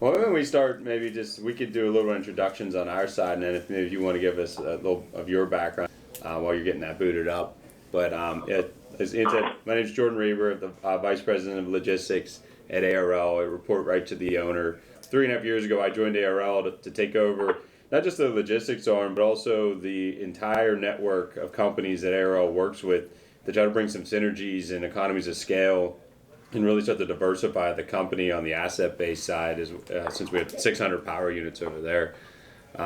Well, when we start, maybe just we could do a little introductions on our side, and then if maybe you want to give us a little of your background while you're getting that booted up. But as Ian said, my name is Jordan Reber, the Vice President of Logistics at ARL. I report right to the owner. 3.5 years ago, I joined ARL to take over not just the logistics arm, but also the entire network of companies that ARL works with to try to bring some synergies and economies of scale and really start to diversify the company on the asset-based side, since we have 600 power units over there. It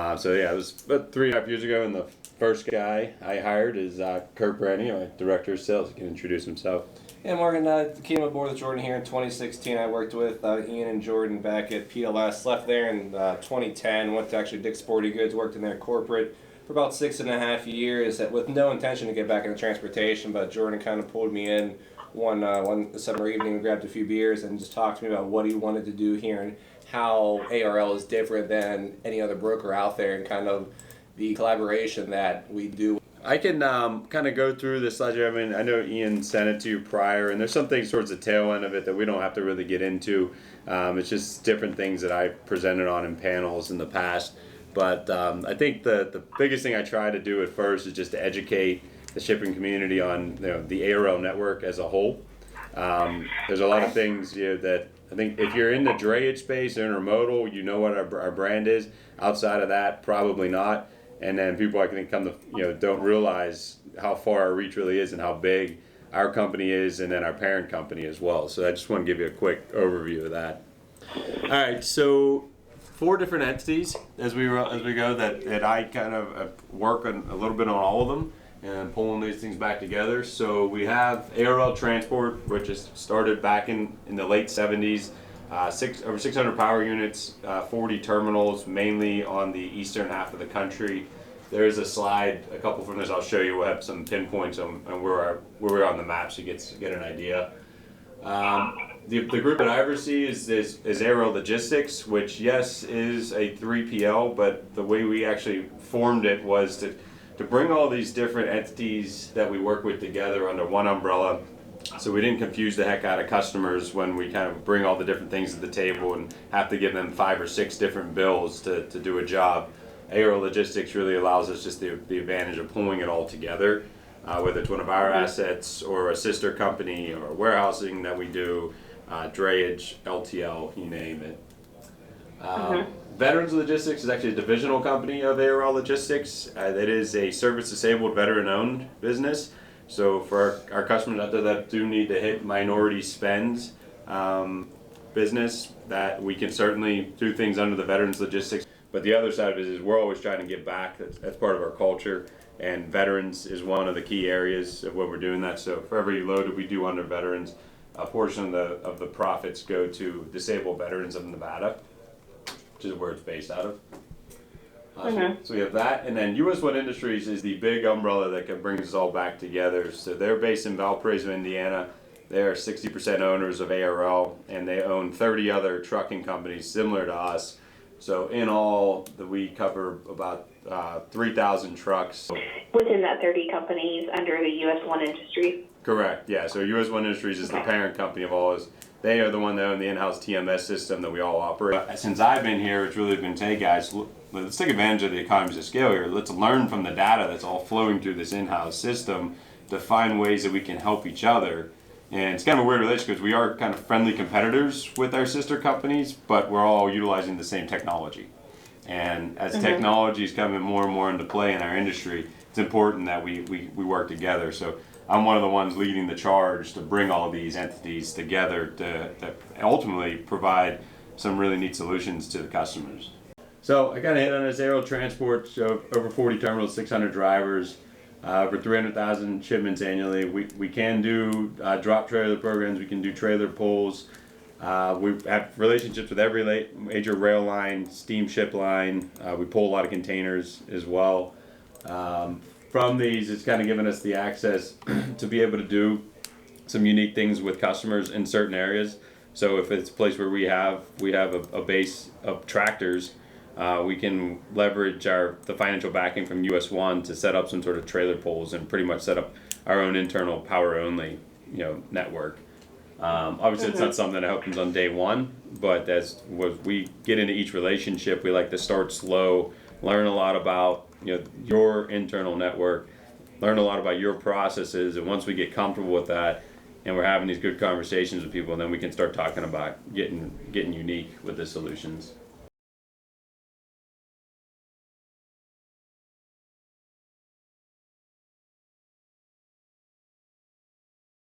was about 3.5 years ago, and the first guy I hired is Kurt Brandy, my Director of Sales. He can introduce himself. Yeah, Morgan, came aboard with Jordan here in 2016. I worked with Ian and Jordan back at PLS, left there in 2010, went to actually Dick's Sporting Goods, worked in their corporate for about 6.5 years with no intention to get back into transportation, but Jordan kind of pulled me in one summer evening, grabbed a few beers, and just talked to me about what he wanted to do here and how ARL is different than any other broker out there, and kind of the collaboration that we do. I can kind of go through this ledger. I mean, I know Ian sent it to you prior, and there's some things towards the tail end of it that we don't have to really get into. It's just different things that I've presented on in panels in the past. But I think the biggest thing I try to do at first is just to educate the shipping community on the ARL network as a whole. There's a lot of things that I think if you're in the drayage space, intermodal, you know what our brand is. Outside of that, probably not. And then people I think don't realize how far our reach really is and how big our company is, and then our parent company as well. So I just want to give you a quick overview of that. All right, so 4 different entities as we go that I kind of work on a little bit on all of them and pulling these things back together. So we have ARL Transport, which is started back in the late 70s. Over 600 power units, 40 terminals, mainly on the eastern half of the country. There's a slide, a couple from this I'll show you. We'll have some pinpoints on where we're on the map so you get an idea. The group that I oversee is ARL Logistics, which yes is a 3PL, but the way we actually formed it was to bring all these different entities that we work with together under one umbrella, so we didn't confuse the heck out of customers when we kind of bring all the different things to the table and have to give them 5 or 6 different bills to do a job. ARL Logistics really allows us just the advantage of pulling it all together, whether it's one of our assets or a sister company or warehousing that we do, drayage, LTL, you name it. Veterans Logistics is actually a divisional company of ARL Logistics. It is a service-disabled, veteran-owned business. So for our customers out there that do need to hit minority spends business, that we can certainly do things under the Veterans Logistics. But the other side of it is we're always trying to give back. That's part of our culture. And veterans is one of the key areas of what we're doing that. So for every load that we do under veterans, a portion of the profits go to disabled veterans of Nevada, which is where it's based out of. So we have that, and then US One Industries is the big umbrella that brings us all back together. So they're based in Valparaiso, Indiana. They are 60% owners of ARL, and they own 30 other trucking companies similar to us. So in all, we cover about 3,000 trucks. Within that 30 companies under the US One Industries? Correct, yeah. So US One Industries is the parent company of all this. They are the one that own the in-house TMS system that we all operate. Since I've been here, it's really been, hey guys, let's take advantage of the economies of scale here. Let's learn from the data that's all flowing through this in-house system to find ways that we can help each other. And it's kind of a weird relationship because we are kind of friendly competitors with our sister companies, but we're all utilizing the same technology. And as technology is coming more and more into play in our industry, it's important that we work together. So I'm one of the ones leading the charge to bring all these entities together to ultimately provide some really neat solutions to the customers. So I kind of hit on this ARL Transport, so over 40 terminals, 600 drivers, over 300,000 shipments annually. We can do drop trailer programs, we can do trailer pulls. We have relationships with every major rail line, steamship line. We pull a lot of containers as well. From these, it's kind of given us the access to be able to do some unique things with customers in certain areas. So if it's a place where we have a base of tractors, we can leverage the financial backing from US One to set up some sort of trailer pulls and pretty much set up our own internal power only network. Obviously, it's not something that happens on day one, but as we get into each relationship, we like to start slow, learn a lot about your internal network, learn a lot about your processes, and once we get comfortable with that, and we're having these good conversations with people, then we can start talking about getting unique with the solutions.